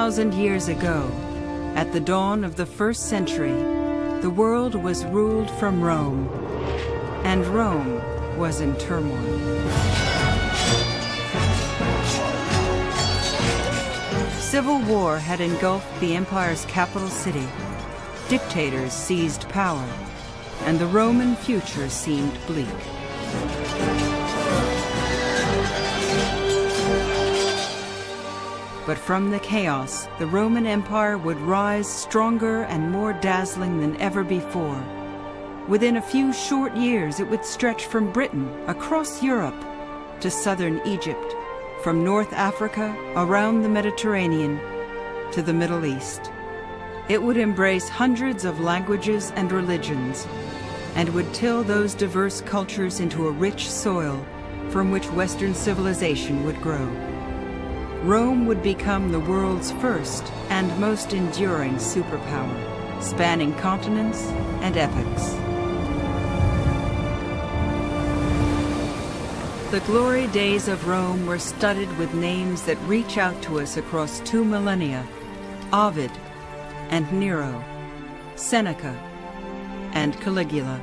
2,000 years ago, at the dawn of the 1st century, the world was ruled from Rome, and Rome was in turmoil. Civil war had engulfed the empire's capital city. Dictators seized power, and the Roman future seemed bleak. But from the chaos, the Roman Empire would rise stronger and more dazzling than ever before. Within a few short years, it would stretch from Britain across Europe to southern Egypt, from North Africa around the Mediterranean to the Middle East. It would embrace hundreds of languages and religions, and would till those diverse cultures into a rich soil from which Western civilization would grow. Rome would become the world's first and most enduring superpower, spanning continents and epochs. The glory days of Rome were studded with names that reach out to us across 2 millennia: Ovid and Nero, Seneca and Caligula.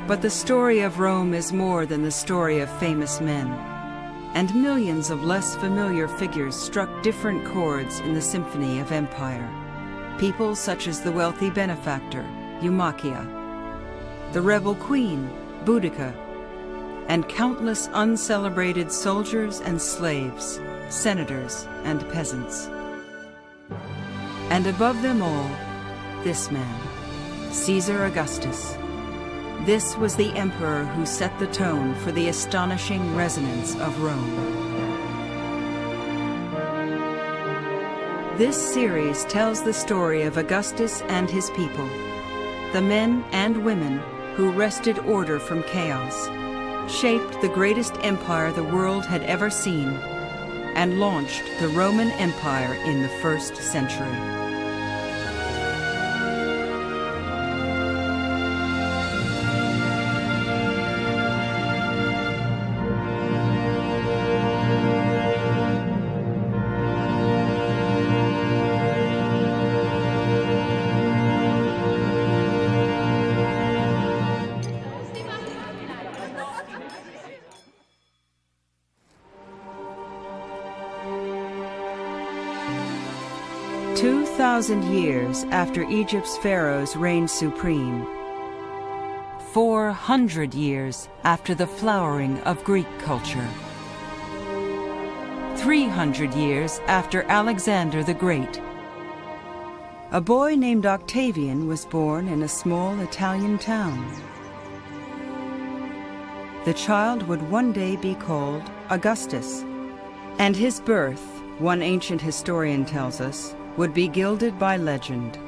But the story of Rome is more than the story of famous men, and millions of less familiar figures struck different chords in the symphony of empire. People such as the wealthy benefactor, Eumacia, the rebel queen, Boudica, and countless uncelebrated soldiers and slaves, senators and peasants. And above them all, this man, Caesar Augustus. This was the emperor who set the tone for the astonishing resonance of Rome. This series tells the story of Augustus and his people, the men and women who wrested order from chaos, shaped the greatest empire the world had ever seen, and launched the Roman Empire in the 1st century. Years after Egypt's pharaohs reigned supreme, 400 years after the flowering of Greek culture, 300 years after Alexander the Great, a boy named Octavian was born in a small Italian town. The child would one day be called Augustus, and his birth, one ancient historian tells us, would be gilded by legend.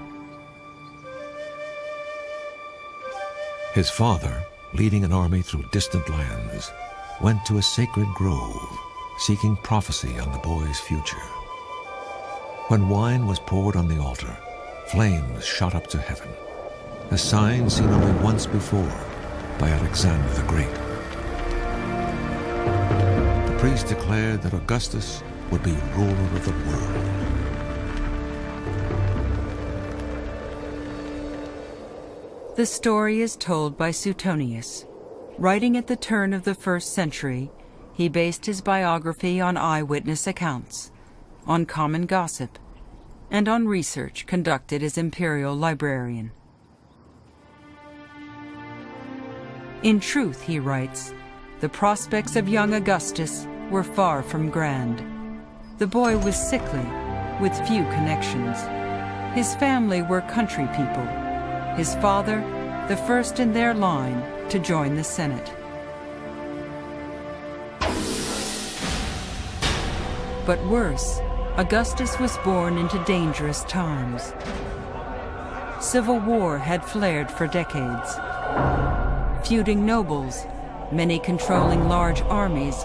His father, leading an army through distant lands, went to a sacred grove, seeking prophecy on the boy's future. When wine was poured on the altar, flames shot up to heaven, a sign seen only once before by Alexander the Great. The priest declared that Augustus would be ruler of the world. The story is told by Suetonius. Writing at the turn of the 1st century, he based his biography on eyewitness accounts, on common gossip, and on research conducted as imperial librarian. In truth, he writes, the prospects of young Augustus were far from grand. The boy was sickly, with few connections. His family were country people. His father, the first in their line to join the Senate. But worse, Augustus was born into dangerous times. Civil war had flared for decades. Feuding nobles, many controlling large armies,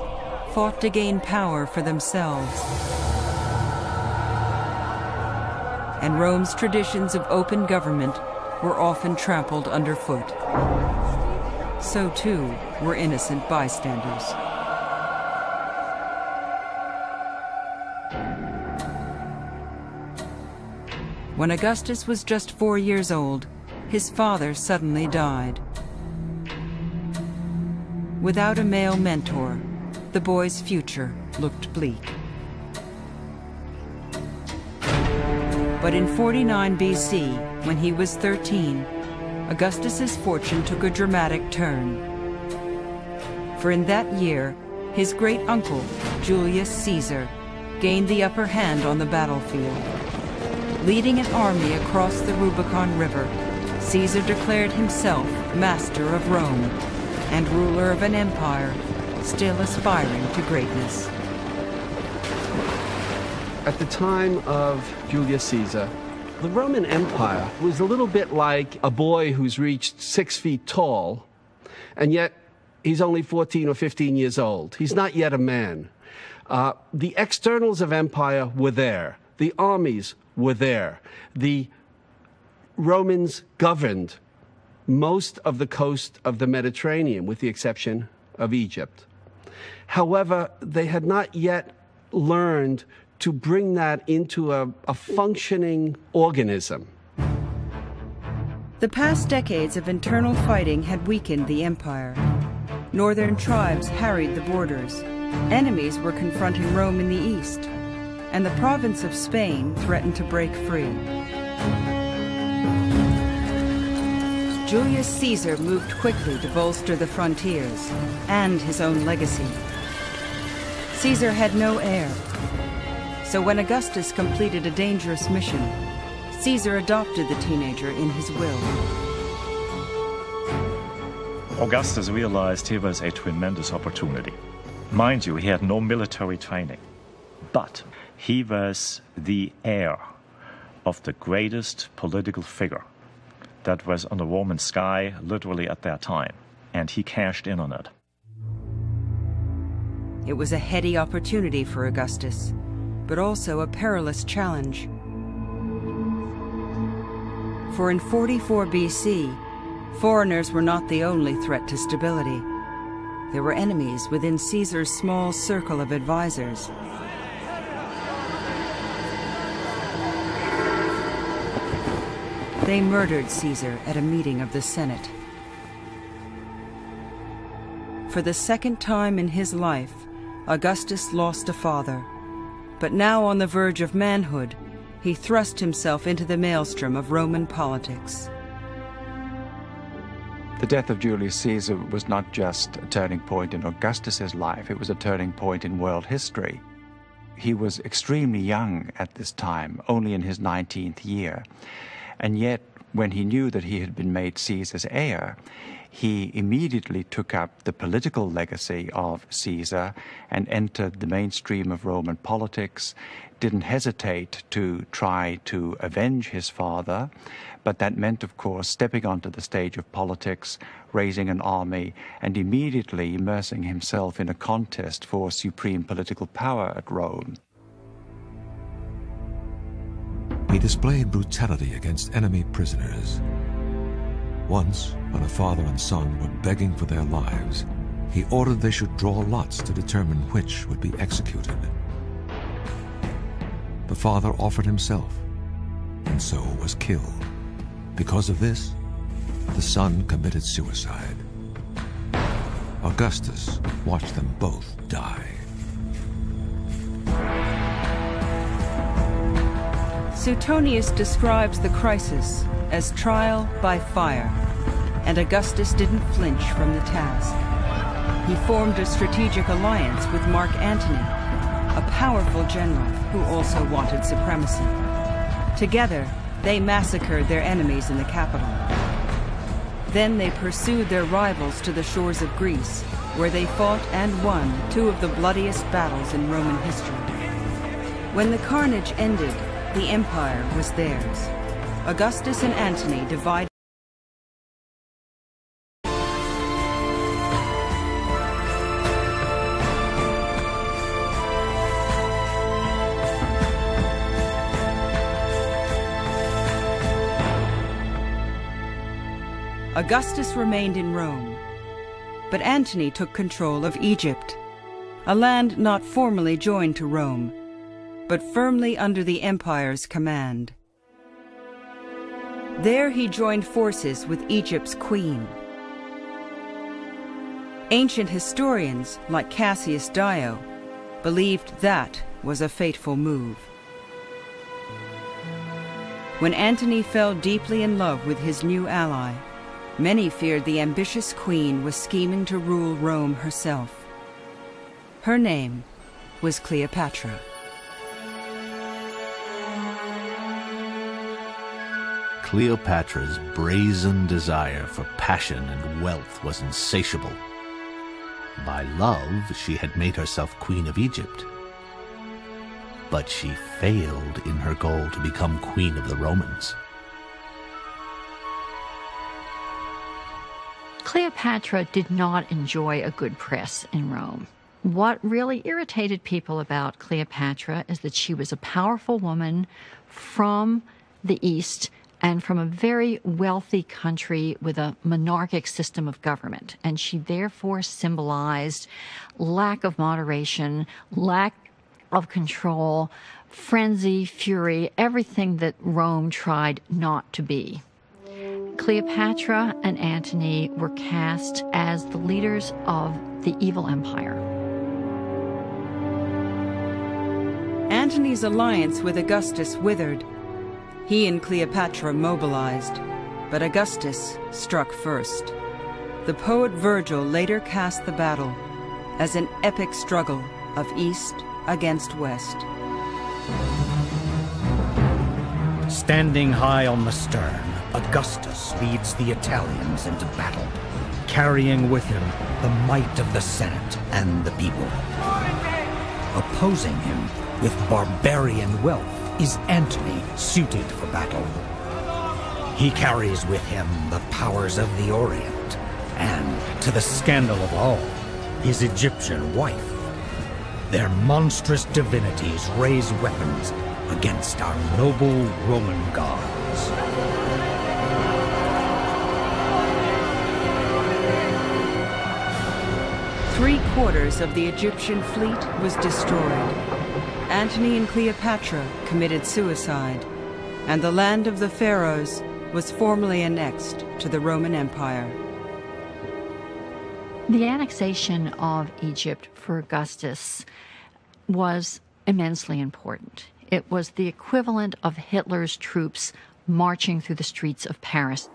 fought to gain power for themselves. And Rome's traditions of open government were often trampled underfoot. So too were innocent bystanders. When Augustus was just 4 years old, his father suddenly died. Without a male mentor, the boy's future looked bleak. But in 49 BC, when he was 13, Augustus's fortune took a dramatic turn. For in that year, his great-uncle, Julius Caesar, gained the upper hand on the battlefield. Leading an army across the Rubicon River, Caesar declared himself master of Rome and ruler of an empire still aspiring to greatness. At the time of Julius Caesar, the Roman Empire was a little bit like a boy who's reached 6 feet tall, and yet he's only 14 or 15 years old. He's not yet a man. The externals of empire were there. The armies were there. The Romans governed most of the coast of the Mediterranean, with the exception of Egypt. However, they had not yet learned to bring that into a functioning organism. The past decades of internal fighting had weakened the empire. Northern tribes harried the borders. Enemies were confronting Rome in the east, and the province of Spain threatened to break free. Julius Caesar moved quickly to bolster the frontiers and his own legacy. Caesar had no heir, so when Augustus completed a dangerous mission, Caesar adopted the teenager in his will. Augustus realized here was a tremendous opportunity. Mind you, he had no military training, but he was the heir of the greatest political figure that was on the Roman sky literally at that time, and he cashed in on it. It was a heady opportunity for Augustus, but also a perilous challenge. For in 44 BC, foreigners were not the only threat to stability. There were enemies within Caesar's small circle of advisors. They murdered Caesar at a meeting of the Senate. For the second time in his life, Augustus lost a father. But now on the verge of manhood, he thrust himself into the maelstrom of Roman politics. The death of Julius Caesar was not just a turning point in Augustus's life, it was a turning point in world history. He was extremely young at this time, only in his 19th year. And yet, when he knew that he had been made Caesar's heir, he immediately took up the political legacy of Caesar and entered the mainstream of Roman politics, didn't hesitate to try to avenge his father, but that meant, of course, stepping onto the stage of politics, raising an army, and immediately immersing himself in a contest for supreme political power at Rome. He displayed brutality against enemy prisoners. Once, when a father and son were begging for their lives, he ordered they should draw lots to determine which would be executed. The father offered himself, and so was killed. Because of this, the son committed suicide. Augustus watched them both die. Suetonius describes the crisis as trial by fire, and Augustus didn't flinch from the task. He formed a strategic alliance with Mark Antony, a powerful general who also wanted supremacy. Together, they massacred their enemies in the capital. Then they pursued their rivals to the shores of Greece, where they fought and won two of the bloodiest battles in Roman history. When the carnage ended, the empire was theirs. Augustus and Antony divided. Augustus remained in Rome, but Antony took control of Egypt, a land not formally joined to Rome, but firmly under the empire's command. There he joined forces with Egypt's queen. Ancient historians, like Cassius Dio, believed that was a fateful move. When Antony fell deeply in love with his new ally, many feared the ambitious queen was scheming to rule Rome herself. Her name was Cleopatra. Cleopatra's brazen desire for passion and wealth was insatiable. By love, she had made herself Queen of Egypt. But she failed in her goal to become Queen of the Romans. Cleopatra did not enjoy a good press in Rome. What really irritated people about Cleopatra is that she was a powerful woman from the East and from a very wealthy country with a monarchic system of government. And she therefore symbolized lack of moderation, lack of control, frenzy, fury, everything that Rome tried not to be. Cleopatra and Antony were cast as the leaders of the evil empire. Antony's alliance with Augustus withered. He and Cleopatra mobilized, but Augustus struck first. The poet Virgil later cast the battle as an epic struggle of East against West. Standing high on the stern, Augustus leads the Italians into battle, carrying with him the might of the Senate and the people. Opposing him with barbarian wealth is Antony, suited for battle. He carries with him the powers of the Orient, and, to the scandal of all, his Egyptian wife. Their monstrous divinities raise weapons against our noble Roman gods. Three-quarters of the Egyptian fleet was destroyed. Antony and Cleopatra committed suicide, and the land of the pharaohs was formally annexed to the Roman Empire. The annexation of Egypt for Augustus was immensely important. It was the equivalent of Hitler's troops marching through the streets of Paris.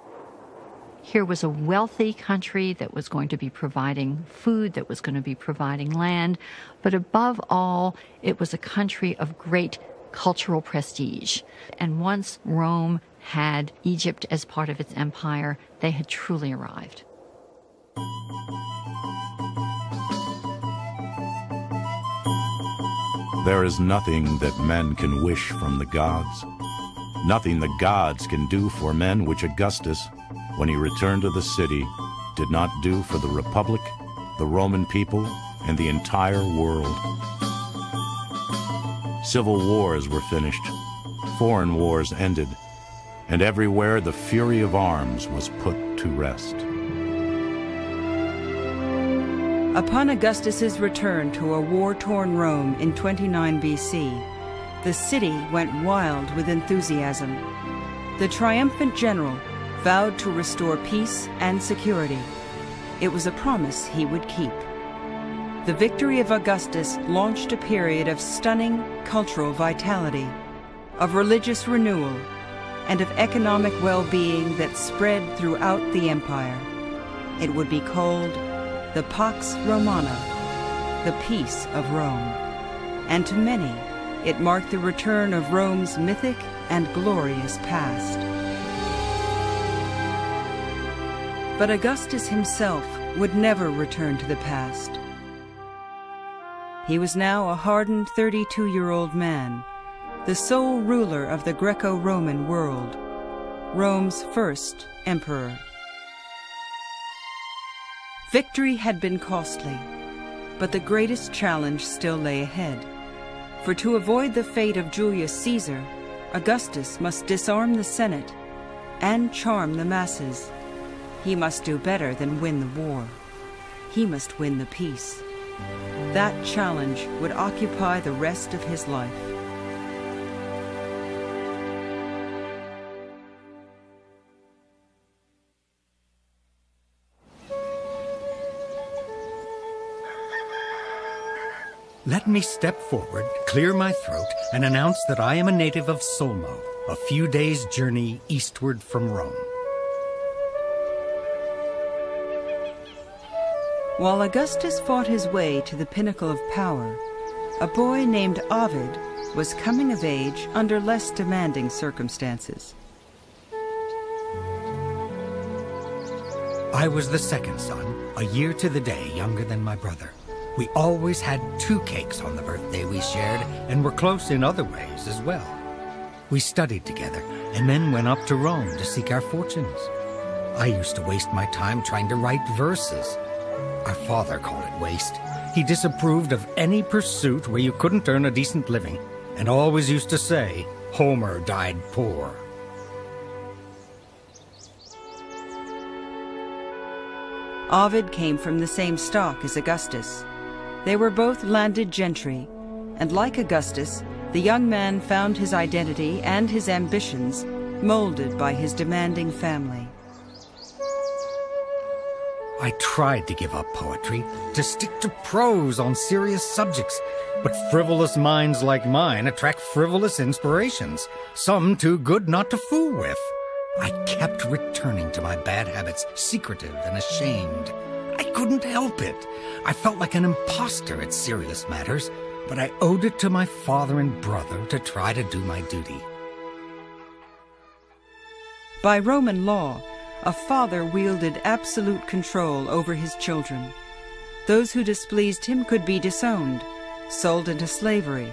Here was a wealthy country that was going to be providing food, that was going to be providing land, but above all, it was a country of great cultural prestige. And once Rome had Egypt as part of its empire, they had truly arrived. There is nothing that men can wish from the gods, nothing the gods can do for men which Augustus, when he returned to the city, did not do for the Republic, the Roman people, and the entire world. Civil wars were finished, foreign wars ended, and everywhere the fury of arms was put to rest. Upon Augustus's return to a war-torn Rome in 29 BC, the city went wild with enthusiasm. The triumphant general vowed to restore peace and security. It was a promise he would keep. The victory of Augustus launched a period of stunning cultural vitality, of religious renewal, and of economic well-being that spread throughout the empire. It would be called the Pax Romana, the Peace of Rome. And to many, it marked the return of Rome's mythic and glorious past. But Augustus himself would never return to the past. He was now a hardened 32-year-old man, the sole ruler of the Greco-Roman world, Rome's first emperor. Victory had been costly, but the greatest challenge still lay ahead. For to avoid the fate of Julius Caesar, Augustus must disarm the Senate and charm the masses. He must do better than win the war. He must win the peace. That challenge would occupy the rest of his life. Let me step forward, clear my throat, and announce that I am a native of Solmo, a few days' journey eastward from Rome. While Augustus fought his way to the pinnacle of power, a boy named Ovid was coming of age under less demanding circumstances. I was the second son, a year to the day younger than my brother. We always had 2 cakes on the birthday we shared, and were close in other ways as well. We studied together, and then went up to Rome to seek our fortunes. I used to waste my time trying to write verses. Our father called it waste. He disapproved of any pursuit where you couldn't earn a decent living, and always used to say, Homer died poor. Ovid came from the same stock as Augustus. They were both landed gentry, and like Augustus, the young man found his identity and his ambitions molded by his demanding family. I tried to give up poetry, to stick to prose on serious subjects, but frivolous minds like mine attract frivolous inspirations, some too good not to fool with. I kept returning to my bad habits, secretive and ashamed. I couldn't help it. I felt like an imposter at serious matters, but I owed it to my father and brother to try to do my duty. By Roman law, a father wielded absolute control over his children. Those who displeased him could be disowned, sold into slavery,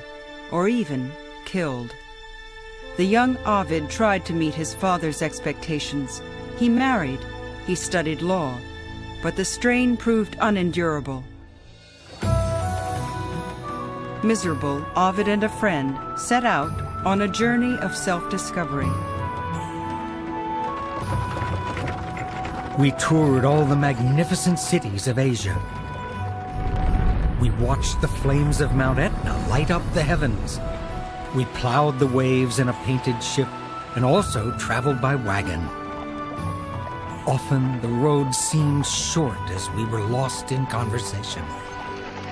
or even killed. The young Ovid tried to meet his father's expectations. He married, he studied law, but the strain proved unendurable. Miserable, Ovid and a friend set out on a journey of self-discovery. We toured all the magnificent cities of Asia. We watched the flames of Mount Etna light up the heavens. We plowed the waves in a painted ship and also traveled by wagon. Often the road seemed short as we were lost in conversation.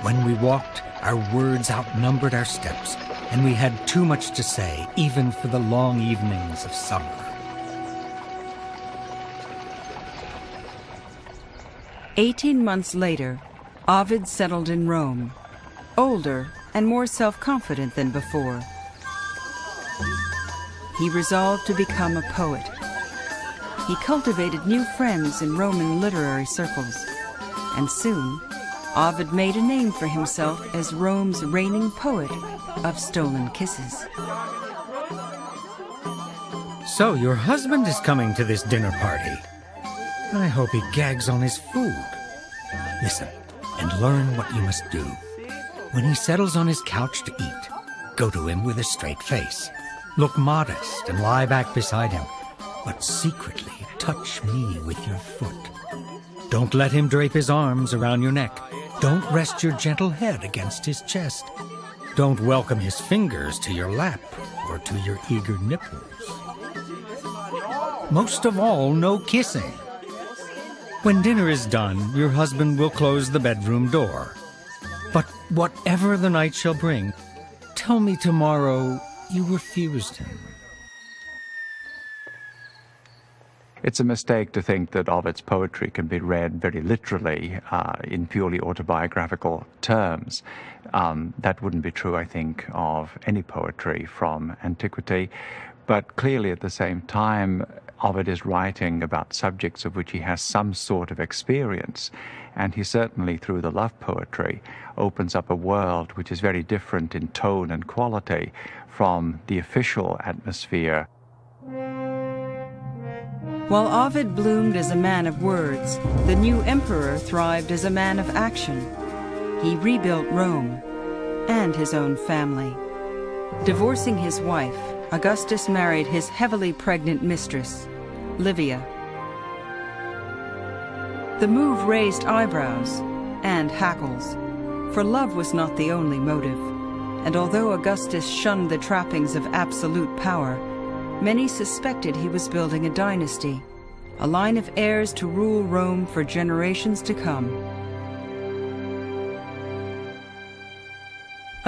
When we walked, our words outnumbered our steps, and we had too much to say, even for the long evenings of summer. 18 months later, Ovid settled in Rome, older and more self-confident than before. He resolved to become a poet. He cultivated new friends in Roman literary circles, and soon Ovid made a name for himself as Rome's reigning poet of stolen kisses. So your husband is coming to this dinner party. I hope he gags on his food. Listen, and learn what you must do. When he settles on his couch to eat, go to him with a straight face. Look modest and lie back beside him, but secretly touch me with your foot. Don't let him drape his arms around your neck. Don't rest your gentle head against his chest. Don't welcome his fingers to your lap or to your eager nipples. Most of all, no kissing. When dinner is done, your husband will close the bedroom door. But whatever the night shall bring, tell me tomorrow you refused him. It's a mistake to think that Ovid's poetry can be read very literally in purely autobiographical terms. That wouldn't be true, I think, of any poetry from antiquity. But clearly at the same time, Ovid is writing about subjects of which he has some sort of experience. And he certainly, through the love poetry, opens up a world which is very different in tone and quality from the official atmosphere. While Ovid bloomed as a man of words, the new emperor thrived as a man of action. He rebuilt Rome and his own family. Divorcing his wife, Augustus married his heavily pregnant mistress, Livia. The move raised eyebrows and hackles, for love was not the only motive, and although Augustus shunned the trappings of absolute power, many suspected he was building a dynasty, a line of heirs to rule Rome for generations to come.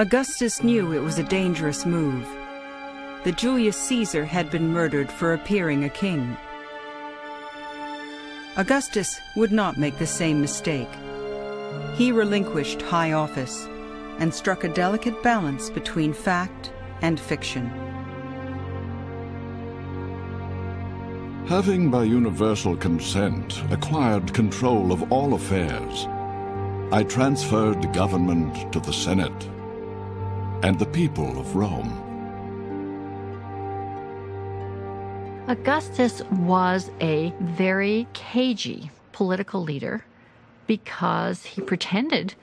Augustus knew it was a dangerous move. That Julius Caesar had been murdered for appearing a king. Augustus would not make the same mistake. He relinquished high office and struck a delicate balance between fact and fiction. Having by universal consent acquired control of all affairs, I transferred government to the Senate and the people of Rome. Augustus was a very cagey political leader because he pretended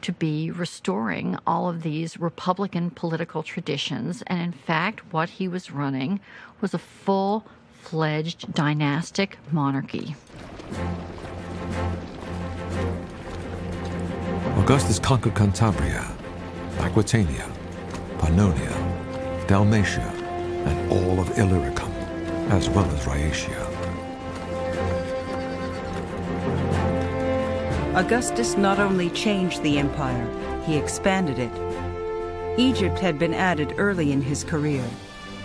to be restoring all of these Republican political traditions, and in fact what he was running was a full-fledged dynastic monarchy. Augustus conquered Cantabria, Aquitania, Pannonia, Dalmatia, and all of Illyricum, as well as Rhaetia. Augustus not only changed the empire, he expanded it. Egypt had been added early in his career.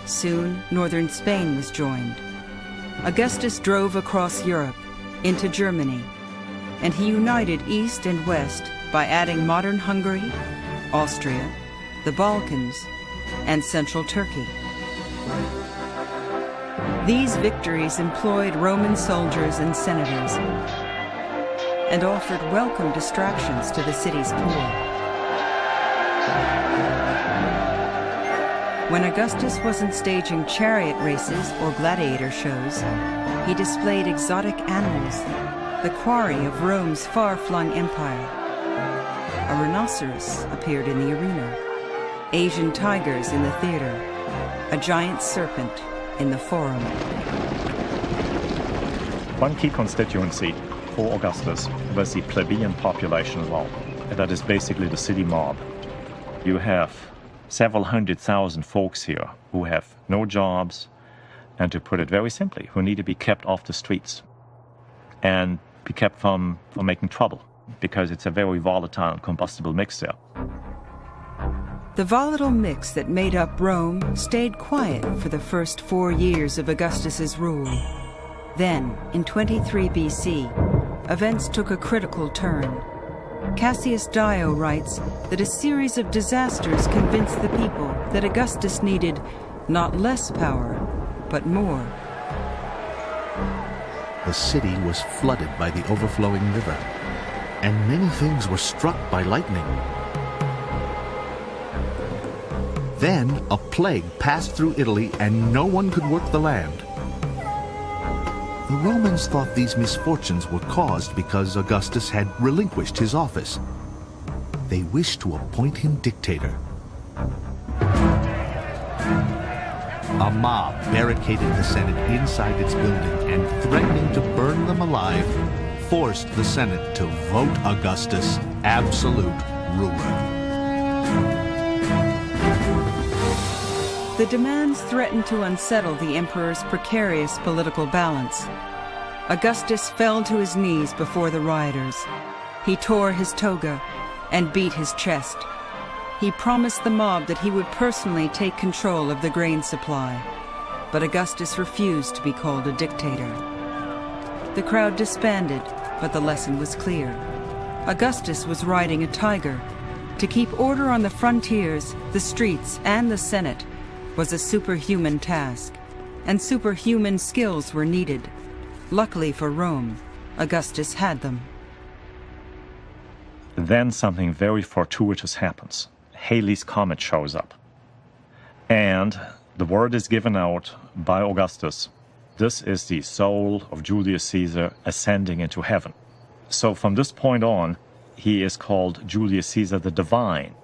Soon, northern Spain was joined. Augustus drove across Europe, into Germany, and he united East and West by adding modern Hungary, Austria, the Balkans, and central Turkey. These victories employed Roman soldiers and senators and offered welcome distractions to the city's poor. When Augustus wasn't staging chariot races or gladiator shows, he displayed exotic animals, the quarry of Rome's far-flung empire. A rhinoceros appeared in the arena, Asian tigers in the theater, a giant serpent in the forum. One key constituency for Augustus was the plebeian population of Rome. That is basically the city mob. You have several 100,000 folks here who have no jobs, and to put it very simply, who need to be kept off the streets and be kept from making trouble, because it's a very volatile and combustible mix there. The volatile mix that made up Rome stayed quiet for the first 4 years of Augustus's rule. Then, in 23 BC, events took a critical turn. Cassius Dio writes that a series of disasters convinced the people that Augustus needed not less power, but more. The city was flooded by the overflowing river, and many things were struck by lightning. Then a plague passed through Italy, and no one could work the land. The Romans thought these misfortunes were caused because Augustus had relinquished his office. They wished to appoint him dictator. A mob barricaded the Senate inside its building and, threatening to burn them alive, forced the Senate to vote Augustus absolute ruler. The demands threatened to unsettle the emperor's precarious political balance. Augustus fell to his knees before the rioters. He tore his toga and beat his chest. He promised the mob that he would personally take control of the grain supply, but Augustus refused to be called a dictator. The crowd disbanded, but the lesson was clear. Augustus was riding a tiger. To keep order on the frontiers, the streets, and the Senate was a superhuman task, and superhuman skills were needed. Luckily for Rome, Augustus had them. Then something very fortuitous happens. Halley's Comet shows up. And the word is given out by Augustus. This is the soul of Julius Caesar ascending into heaven. So from this point on, he is called Julius Caesar the Divine.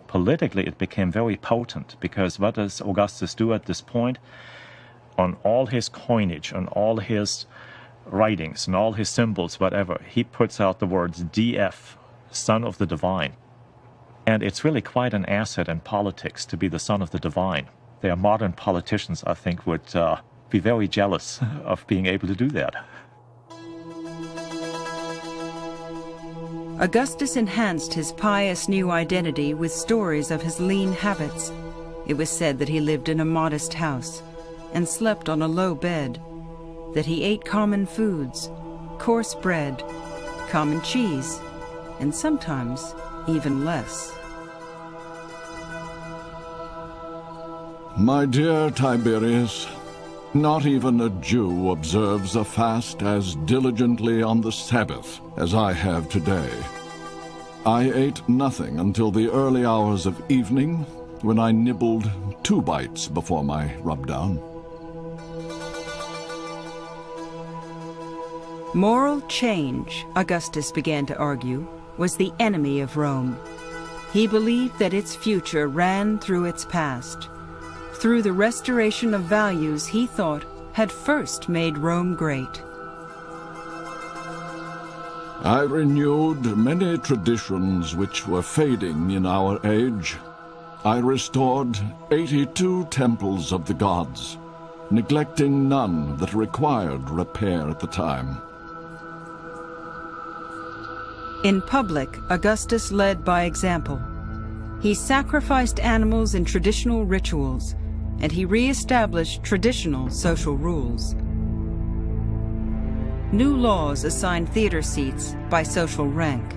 Politically, it became very potent, because what does Augustus do at this point? On all his coinage, on all his writings, and all his symbols, whatever, he puts out the words DF, Son of the Divine. And it's really quite an asset in politics to be the son of the divine. Their modern politicians, I think, would be very jealous of being able to do that. Augustus enhanced his pious new identity with stories of his lean habits. It was said that he lived in a modest house and slept on a low bed, that he ate common foods, coarse bread, common cheese, and sometimes even less. My dear Tiberius, not even a Jew observes a fast as diligently on the Sabbath as I have today. I ate nothing until the early hours of evening, when I nibbled 2 bites before my rub-down. Moral change, Augustus began to argue, was the enemy of Rome. He believed that its future ran through its past, through the restoration of values he thought had first made Rome great. I renewed many traditions which were fading in our age. I restored 82 temples of the gods, neglecting none that required repair at the time. In public, Augustus led by example. He sacrificed animals in traditional rituals, and he re-established traditional social rules. New laws assigned theater seats by social rank.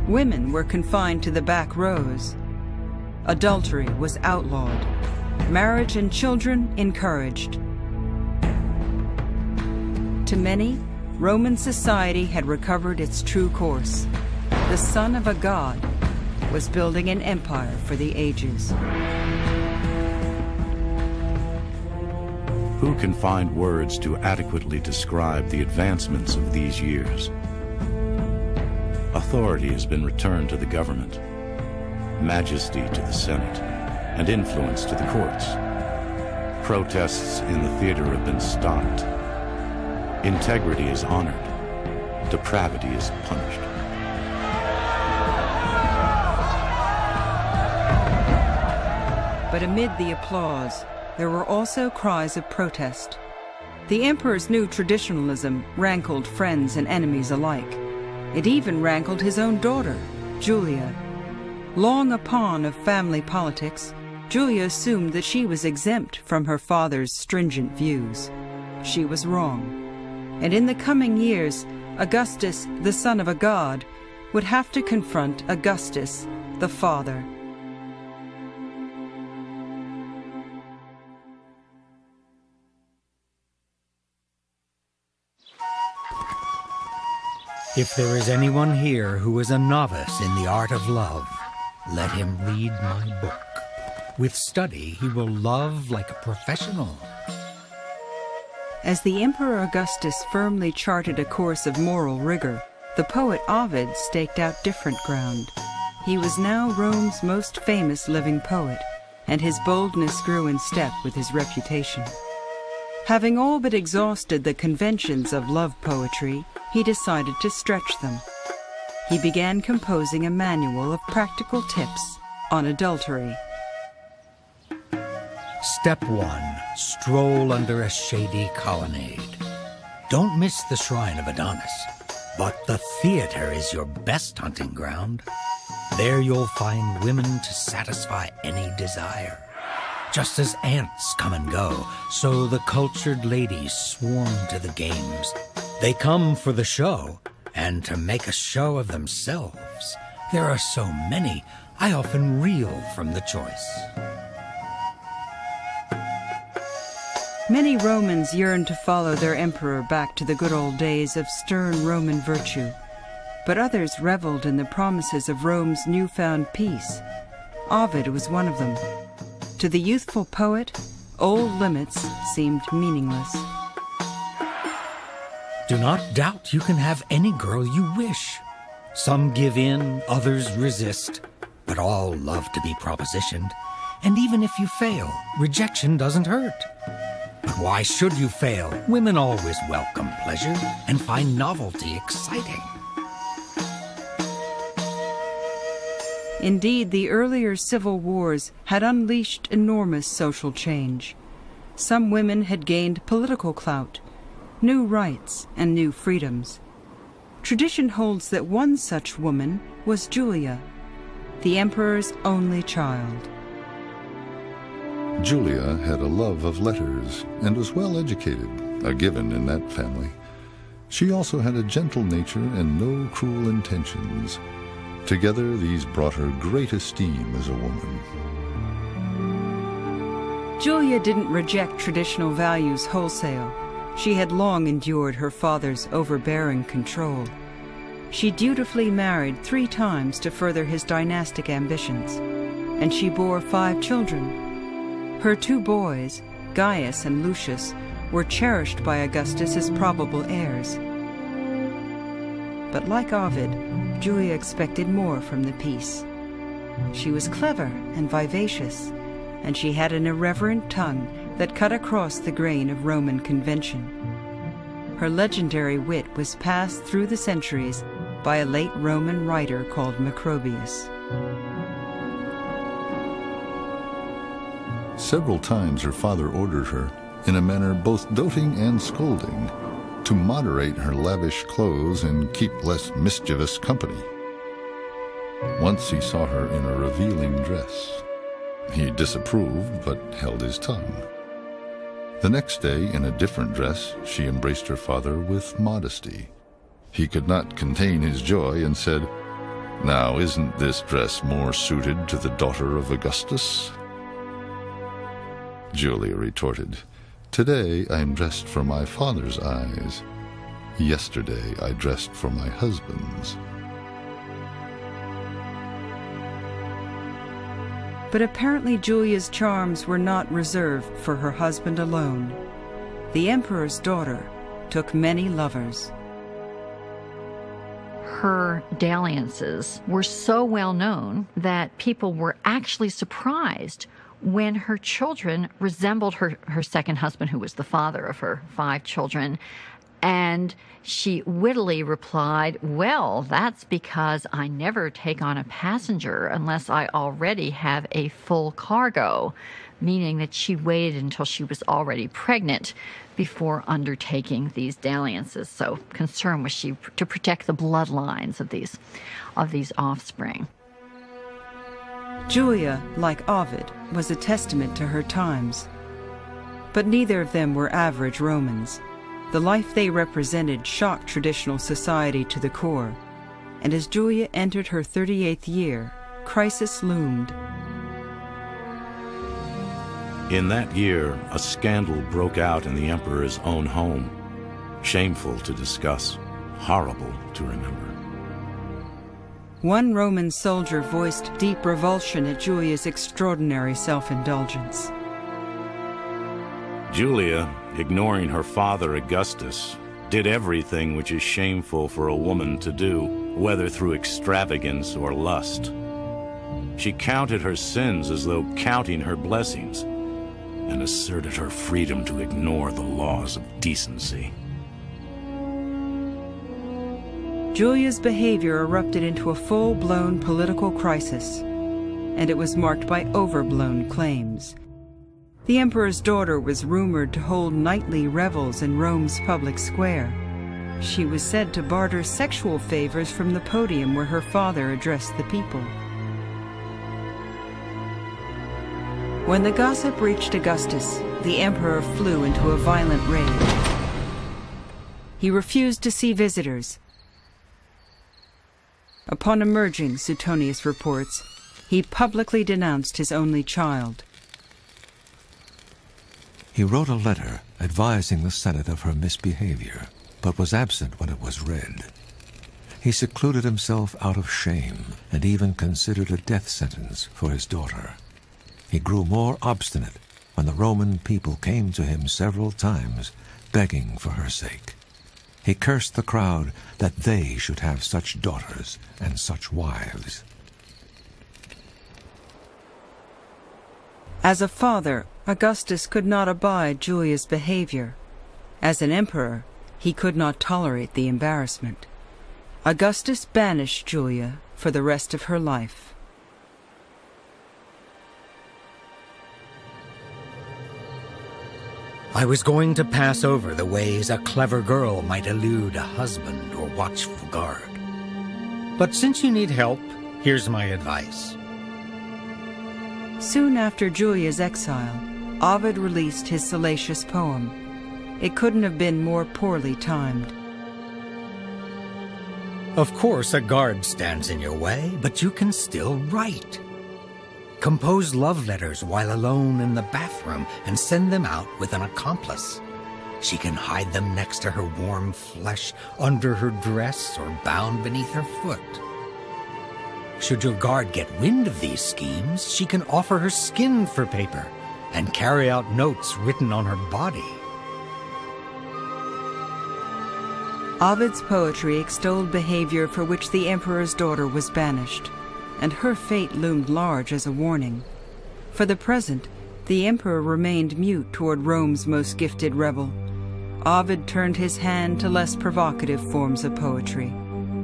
Women were confined to the back rows. Adultery was outlawed. Marriage and children encouraged. To many, Roman society had recovered its true course. The son of a god was building an empire for the ages. Who can find words to adequately describe the advancements of these years? Authority has been returned to the government, majesty to the Senate, and influence to the courts. Protests in the theater have been stopped. Integrity is honored. Depravity is punished. But amid the applause, there were also cries of protest. The emperor's new traditionalism rankled friends and enemies alike. It even rankled his own daughter, Julia. Long a pawn of family politics, Julia assumed that she was exempt from her father's stringent views. She was wrong. And in the coming years, Augustus, the son of a god, would have to confront Augustus, the father. If there is anyone here who is a novice in the art of love, let him read my book. With study, he will love like a professional. As the Emperor Augustus firmly charted a course of moral rigor, the poet Ovid staked out different ground. He was now Rome's most famous living poet, and his boldness grew in step with his reputation. Having all but exhausted the conventions of love poetry, he decided to stretch them. He began composing a manual of practical tips on adultery. Step 1. Stroll under a shady colonnade. Don't miss the shrine of Adonis, but the theater is your best hunting ground. There you'll find women to satisfy any desire. Just as ants come and go, so the cultured ladies swarm to the games. They come for the show, and to make a show of themselves. There are so many, I often reel from the choice. Many Romans yearned to follow their emperor back to the good old days of stern Roman virtue, but others reveled in the promises of Rome's newfound peace. Ovid was one of them. To the youthful poet, old limits seemed meaningless. Do not doubt you can have any girl you wish. Some give in, others resist, but all love to be propositioned. And even if you fail, rejection doesn't hurt. But why should you fail? Women always welcome pleasure and find novelty exciting. Indeed, the earlier civil wars had unleashed enormous social change. Some women had gained political clout, new rights, and new freedoms. Tradition holds that one such woman was Julia, the emperor's only child. Julia had a love of letters and was well educated, a given in that family. She also had a gentle nature and no cruel intentions. Together, these brought her great esteem as a woman. Julia didn't reject traditional values wholesale. She had long endured her father's overbearing control. She dutifully married 3 times to further his dynastic ambitions, and she bore 5 children. Her 2 boys, Gaius and Lucius, were cherished by Augustus as probable heirs. But like Ovid, Julia expected more from the piece. She was clever and vivacious, and she had an irreverent tongue that cut across the grain of Roman convention. Her legendary wit was passed through the centuries by a late Roman writer called Macrobius. Several times her father ordered her, in a manner both doting and scolding, to moderate her lavish clothes and keep less mischievous company. Once he saw her in a revealing dress. He disapproved, but held his tongue. The next day, in a different dress, she embraced her father with modesty. He could not contain his joy and said, "Now, isn't this dress more suited to the daughter of Augustus?" Julia retorted, "Today I am dressed for my father's eyes. Yesterday I dressed for my husband's." But apparently Julia's charms were not reserved for her husband alone. The emperor's daughter took many lovers. Her dalliances were so well known that people were actually surprised when her children resembled her second husband, who was the father of her 5 children. And she wittily replied, "Well, that's because I never take on a passenger unless I already have a full cargo," meaning that she waited until she was already pregnant before undertaking these dalliances. So concerned was she to protect the bloodlines of these offspring. Julia, like Ovid, was a testament to her times. But neither of them were average Romans. The life they represented shocked traditional society to the core, and as Julia entered her 38th year, crisis loomed. In that year, a scandal broke out in the emperor's own home. Shameful to discuss, horrible to remember. One Roman soldier voiced deep revulsion at Julia's extraordinary self-indulgence. Julia, ignoring her father Augustus, did everything which is shameful for a woman to do, whether through extravagance or lust. She counted her sins as though counting her blessings, and asserted her freedom to ignore the laws of decency. Julia's behavior erupted into a full-blown political crisis, and it was marked by overblown claims. The emperor's daughter was rumored to hold nightly revels in Rome's public square. She was said to barter sexual favors from the podium where her father addressed the people. When the gossip reached Augustus, the emperor flew into a violent rage. He refused to see visitors. Upon emerging, Suetonius reports, he publicly denounced his only child. He wrote a letter advising the Senate of her misbehavior, but was absent when it was read. He secluded himself out of shame and even considered a death sentence for his daughter. He grew more obstinate when the Roman people came to him several times, begging for her sake. He cursed the crowd that they should have such daughters and such wives. As a father, Augustus could not abide Julia's behavior. As an emperor, he could not tolerate the embarrassment. Augustus banished Julia for the rest of her life. I was going to pass over the ways a clever girl might elude a husband or watchful guard. But since you need help, here's my advice. Soon after Julia's exile, Ovid released his salacious poem. It couldn't have been more poorly timed. Of course, a guard stands in your way, but you can still write. Compose love letters while alone in the bathroom and send them out with an accomplice. She can hide them next to her warm flesh, under her dress, or bound beneath her foot. Should your guard get wind of these schemes, she can offer her skin for paper and carry out notes written on her body. Ovid's poetry extolled behavior for which the emperor's daughter was banished, and her fate loomed large as a warning. For the present, the emperor remained mute toward Rome's most gifted rebel. Ovid turned his hand to less provocative forms of poetry.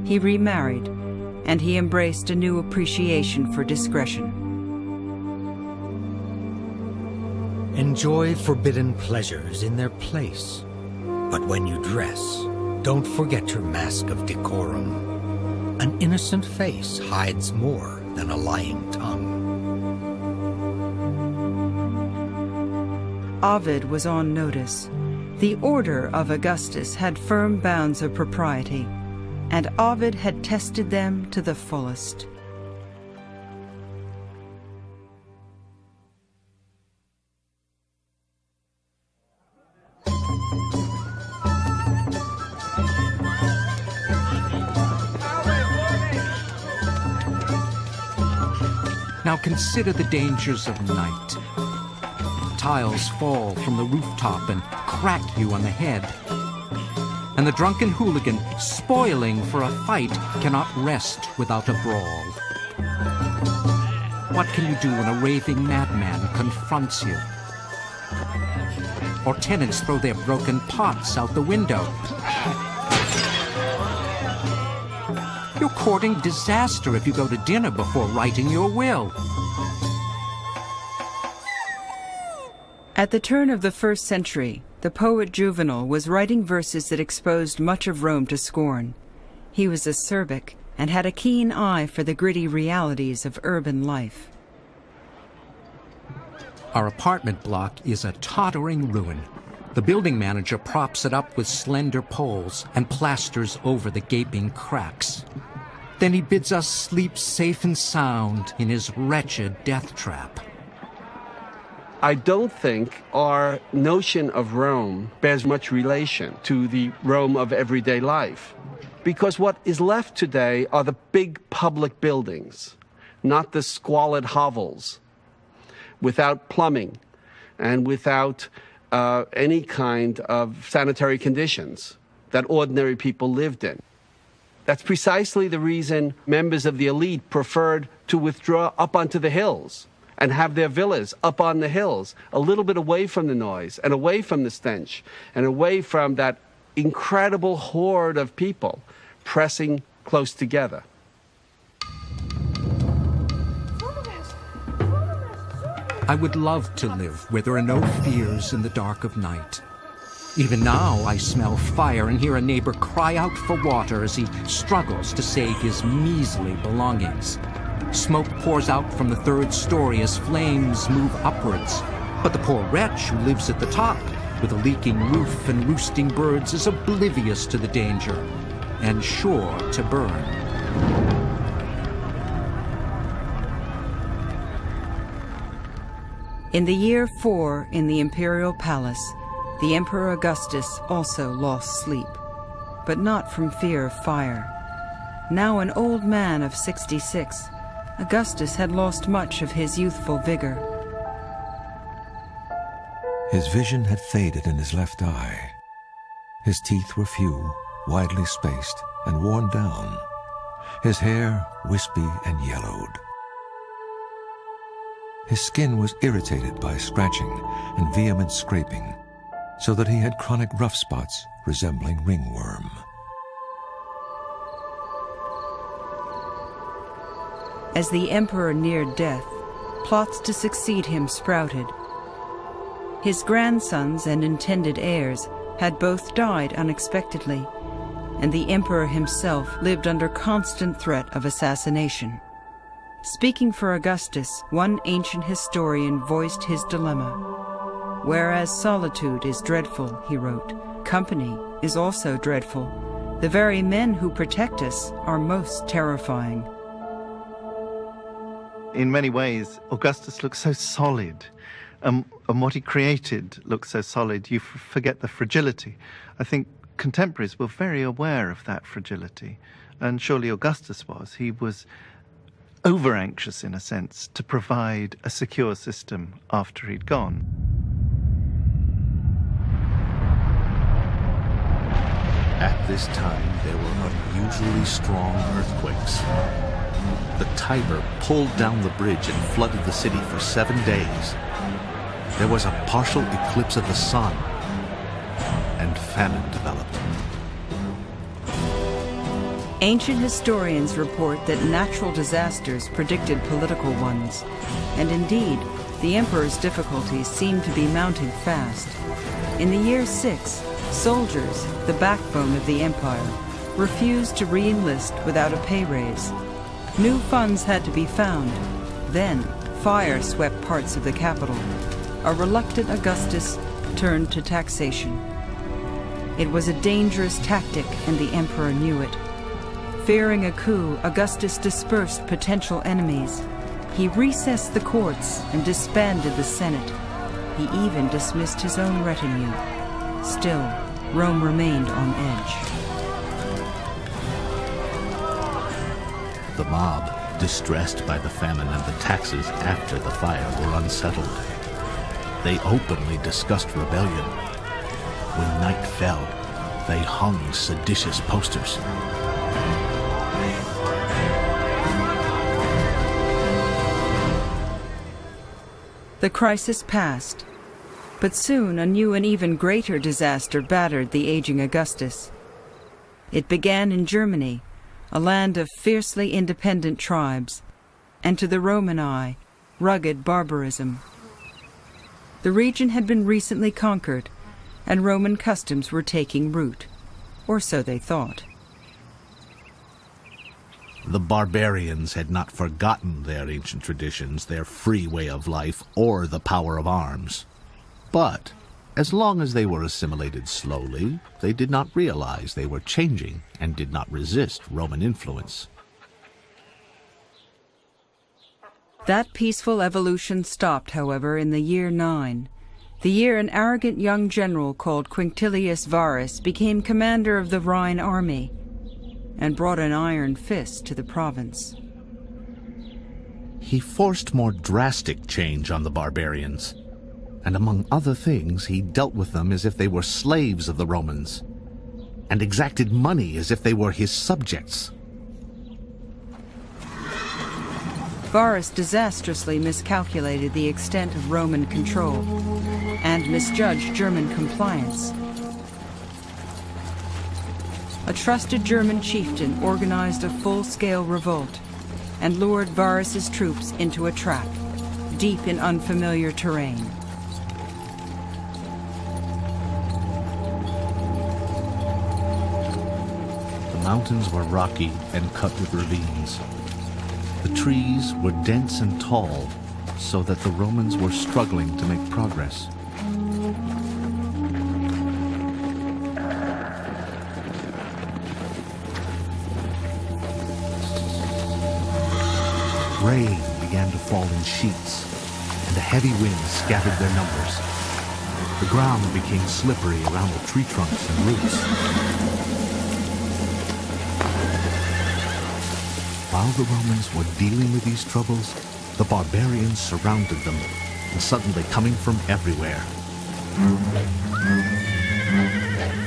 He remarried, and he embraced a new appreciation for discretion. Enjoy forbidden pleasures in their place, but when you dress, don't forget your mask of decorum. An innocent face hides more than a lying tongue. Ovid was on notice. The order of Augustus had firm bounds of propriety, and Ovid had tested them to the fullest. Now consider the dangers of night. Tiles fall from the rooftop and crack you on the head. And the drunken hooligan, spoiling for a fight, cannot rest without a brawl. What can you do when a raving madman confronts you? Or tenants throw their broken pots out the window? You're courting disaster if you go to dinner before writing your will. At the turn of the 1st century, the poet Juvenal was writing verses that exposed much of Rome to scorn. He was acerbic and had a keen eye for the gritty realities of urban life. Our apartment block is a tottering ruin. The building manager props it up with slender poles and plasters over the gaping cracks. Then he bids us sleep safe and sound in his wretched death trap. I don't think our notion of Rome bears much relation to the Rome of everyday life. Because what is left today are the big public buildings, not the squalid hovels, without plumbing and without any kind of sanitary conditions that ordinary people lived in. That's precisely the reason members of the elite preferred to withdraw up onto the hills and have their villas up on the hills, a little bit away from the noise and away from the stench and away from that incredible horde of people pressing close together. I would love to live where there are no fears in the dark of night. Even now I smell fire and hear a neighbor cry out for water as he struggles to save his measly belongings. Smoke pours out from the 3rd story as flames move upwards. But the poor wretch who lives at the top, with a leaking roof and roosting birds, is oblivious to the danger and sure to burn. In the year 4 in the imperial palace, the Emperor Augustus also lost sleep, but not from fear of fire. Now an old man of 66, Augustus had lost much of his youthful vigor. His vision had faded in his left eye. His teeth were few, widely spaced, and worn down. His hair wispy and yellowed. His skin was irritated by scratching and vehement scraping, so that he had chronic rough spots resembling ringworm. As the emperor neared death, plots to succeed him sprouted. His grandsons and intended heirs had both died unexpectedly, and the emperor himself lived under constant threat of assassination. Speaking for Augustus, one ancient historian voiced his dilemma. "Whereas solitude is dreadful," he wrote, "company is also dreadful. The very men who protect us are most terrifying." In many ways, Augustus looks so solid, and what he created looks so solid, you forget the fragility. I think contemporaries were very aware of that fragility, and surely Augustus was. He was over-anxious, in a sense, to provide a secure system after he'd gone. At this time, there were unusually strong earthquakes. The Tiber pulled down the bridge and flooded the city for 7 days. There was a partial eclipse of the sun, and famine developed. Ancient historians report that natural disasters predicted political ones, and indeed, the emperor's difficulties seemed to be mounting fast. In the year 6, soldiers, the backbone of the empire, refused to re-enlist without a pay raise. New funds had to be found. Then, fire swept parts of the capital. A reluctant Augustus turned to taxation. It was a dangerous tactic, and the emperor knew it. Fearing a coup, Augustus dispersed potential enemies. He recessed the courts and disbanded the Senate. He even dismissed his own retinue. Still, Rome remained on edge. The mob, distressed by the famine and the taxes after the fire, were unsettled. They openly discussed rebellion. When night fell, they hung seditious posters. The crisis passed, but soon a new and even greater disaster battered the aging Augustus. It began in Germany, a land of fiercely independent tribes, and to the Roman eye, rugged barbarism. The region had been recently conquered, and Roman customs were taking root, or so they thought. The barbarians had not forgotten their ancient traditions, their free way of life, or the power of arms. But, as long as they were assimilated slowly, they did not realize they were changing and did not resist Roman influence. That peaceful evolution stopped, however, in the year 9, the year an arrogant young general called Quintilius Varus became commander of the Rhine army and brought an iron fist to the province. He forced more drastic change on the barbarians, and among other things, he dealt with them as if they were slaves of the Romans, and exacted money as if they were his subjects. Varus disastrously miscalculated the extent of Roman control and misjudged German compliance. A trusted German chieftain organized a full-scale revolt and lured Varus's troops into a trap, deep in unfamiliar terrain. The mountains were rocky and cut with ravines. The trees were dense and tall, so that the Romans were struggling to make progress. Rain began to fall in sheets, and a heavy wind scattered their numbers. The ground became slippery around the tree trunks and roots. While the Romans were dealing with these troubles, the barbarians surrounded them, and suddenly coming from everywhere.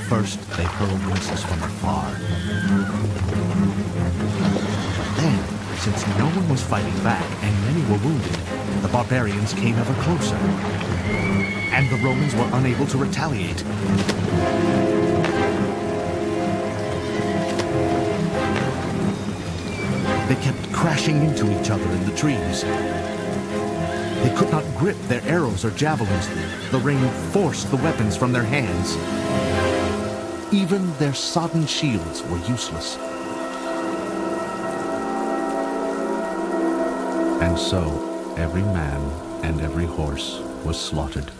First, they hurled missiles from afar. Then, since no one was fighting back and many were wounded, the barbarians came ever closer, and the Romans were unable to retaliate. They kept crashing into each other in the trees. They could not grip their arrows or javelins. The rain forced the weapons from their hands. Even their sodden shields were useless. And so, every man and every horse was slaughtered.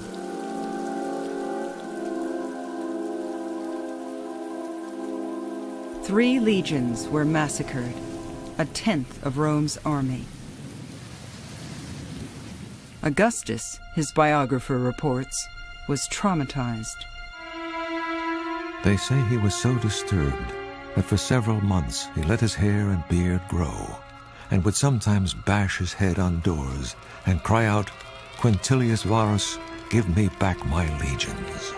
Three legions were massacred, a tenth of Rome's army. Augustus, his biographer reports, was traumatized. They say he was so disturbed that for several months he let his hair and beard grow, and would sometimes bash his head on doors and cry out, "Quintilius Varus, give me back my legions."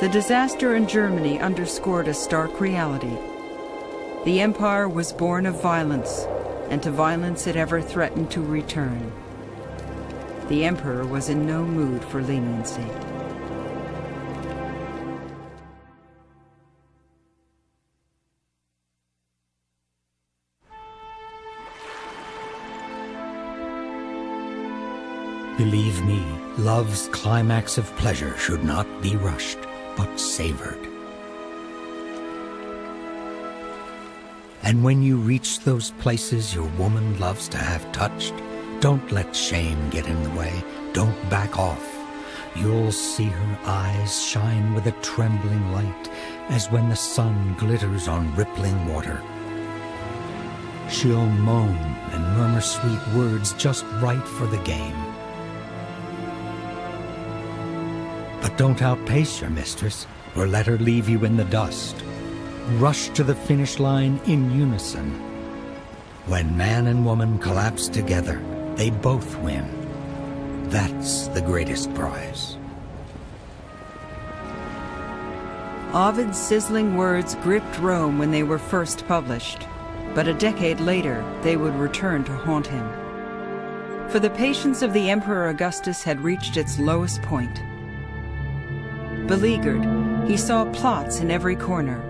The disaster in Germany underscored a stark reality. The empire was born of violence, and to violence it ever threatened to return. The emperor was in no mood for leniency. Believe me, love's climax of pleasure should not be rushed, but savored. And when you reach those places your woman loves to have touched, don't let shame get in the way. Don't back off. You'll see her eyes shine with a trembling light, as when the sun glitters on rippling water. She'll moan and murmur sweet words just right for the game. But don't outpace your mistress, or let her leave you in the dust. Rush to the finish line in unison. When man and woman collapse together, they both win. That's the greatest prize. Ovid's sizzling words gripped Rome when they were first published, but a decade later they would return to haunt him. For the patience of the Emperor Augustus had reached its lowest point. Beleaguered, he saw plots in every corner,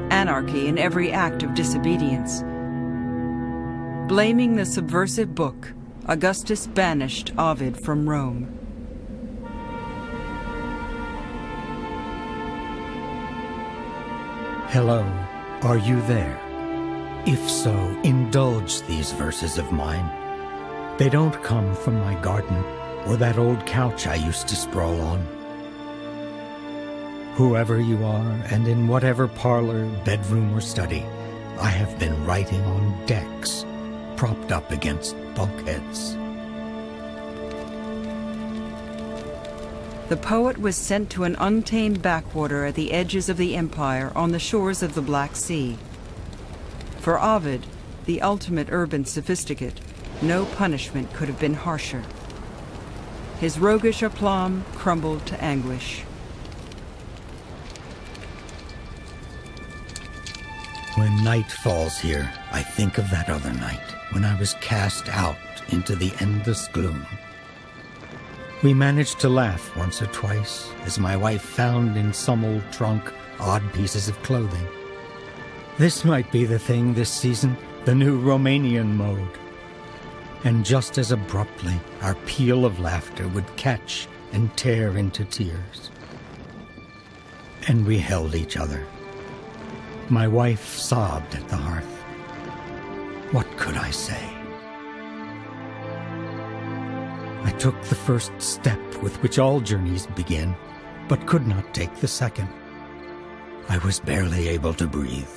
anarchy in every act of disobedience. Blaming the subversive book, Augustus banished Ovid from Rome. Hello, are you there? If so, indulge these verses of mine. They don't come from my garden or that old couch I used to sprawl on. Whoever you are, and in whatever parlor, bedroom, or study, I have been writing on decks, propped up against bulkheads. The poet was sent to an untamed backwater at the edges of the empire on the shores of the Black Sea. For Ovid, the ultimate urban sophisticate, no punishment could have been harsher. His roguish aplomb crumbled to anguish. When night falls here, I think of that other night, when I was cast out into the endless gloom. We managed to laugh once or twice, as my wife found in some old trunk odd pieces of clothing. This might be the thing this season, the new Romanian mode. And just as abruptly, our peal of laughter would catch and tear into tears. And we held each other. My wife sobbed at the hearth. What could I say? I took the first step with which all journeys begin, but could not take the second. I was barely able to breathe.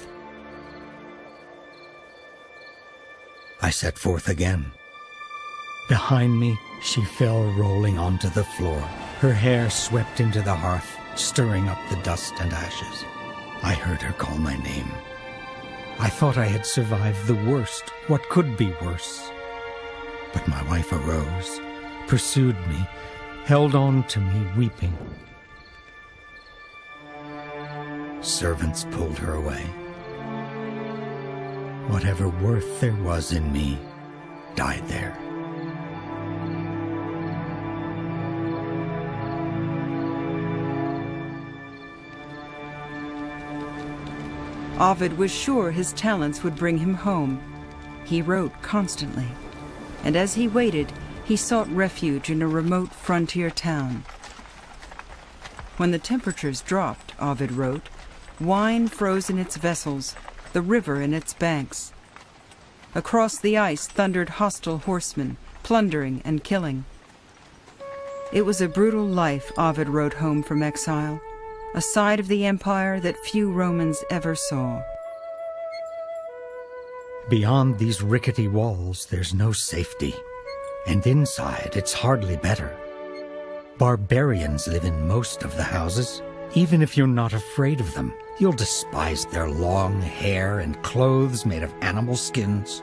I set forth again. Behind me, she fell rolling onto the floor. Her hair swept into the hearth, stirring up the dust and ashes. I heard her call my name. I thought I had survived the worst. What could be worse? But my wife arose, pursued me, held on to me, weeping. Servants pulled her away. Whatever worth there was in me died there. Ovid was sure his talents would bring him home. He wrote constantly, and as he waited, he sought refuge in a remote frontier town. When the temperatures dropped, Ovid wrote, wine froze in its vessels, the river in its banks. Across the ice thundered hostile horsemen, plundering and killing. It was a brutal life Ovid wrote home from exile, a side of the empire that few Romans ever saw. Beyond these rickety walls, there's no safety, and inside it's hardly better. Barbarians live in most of the houses. Even if you're not afraid of them, you'll despise their long hair and clothes made of animal skins.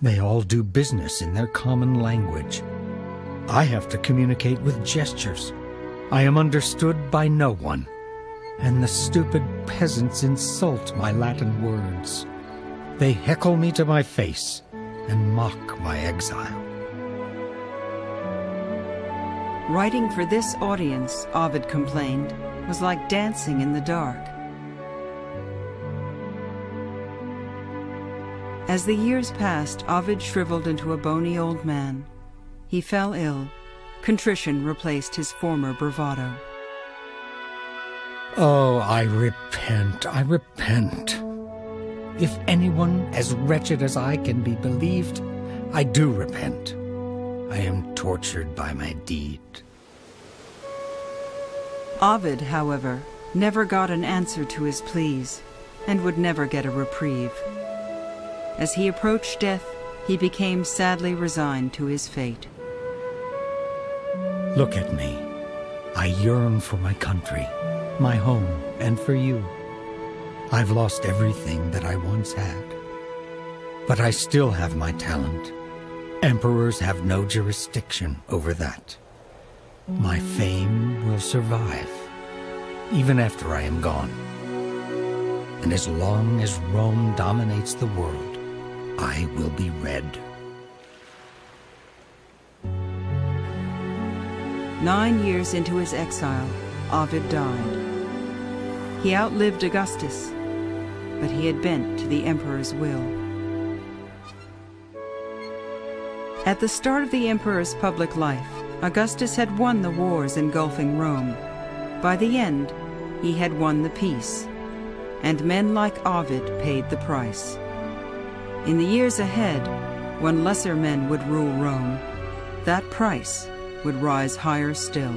They all do business in their common language. I have to communicate with gestures. I am understood by no one, and the stupid peasants insult my Latin words. They heckle me to my face and mock my exile. Writing for this audience, Ovid complained, was like dancing in the dark. As the years passed, Ovid shriveled into a bony old man. He fell ill. Contrition replaced his former bravado. Oh, I repent, I repent. If anyone as wretched as I can be believed, I do repent. I am tortured by my deed. Ovid, however, never got an answer to his pleas, and would never get a reprieve. As he approached death, he became sadly resigned to his fate. Look at me. I yearn for my country, my home, and for you. I've lost everything that I once had. But I still have my talent. Emperors have no jurisdiction over that. My fame will survive, even after I am gone. And as long as Rome dominates the world, I will be read. 9 years into his exile, Ovid died. He outlived Augustus, but he had bent to the emperor's will. At the start of the emperor's public life, Augustus had won the wars engulfing Rome. By the end, he had won the peace, and men like Ovid paid the price. In the years ahead, when lesser men would rule Rome, that price would rise higher still.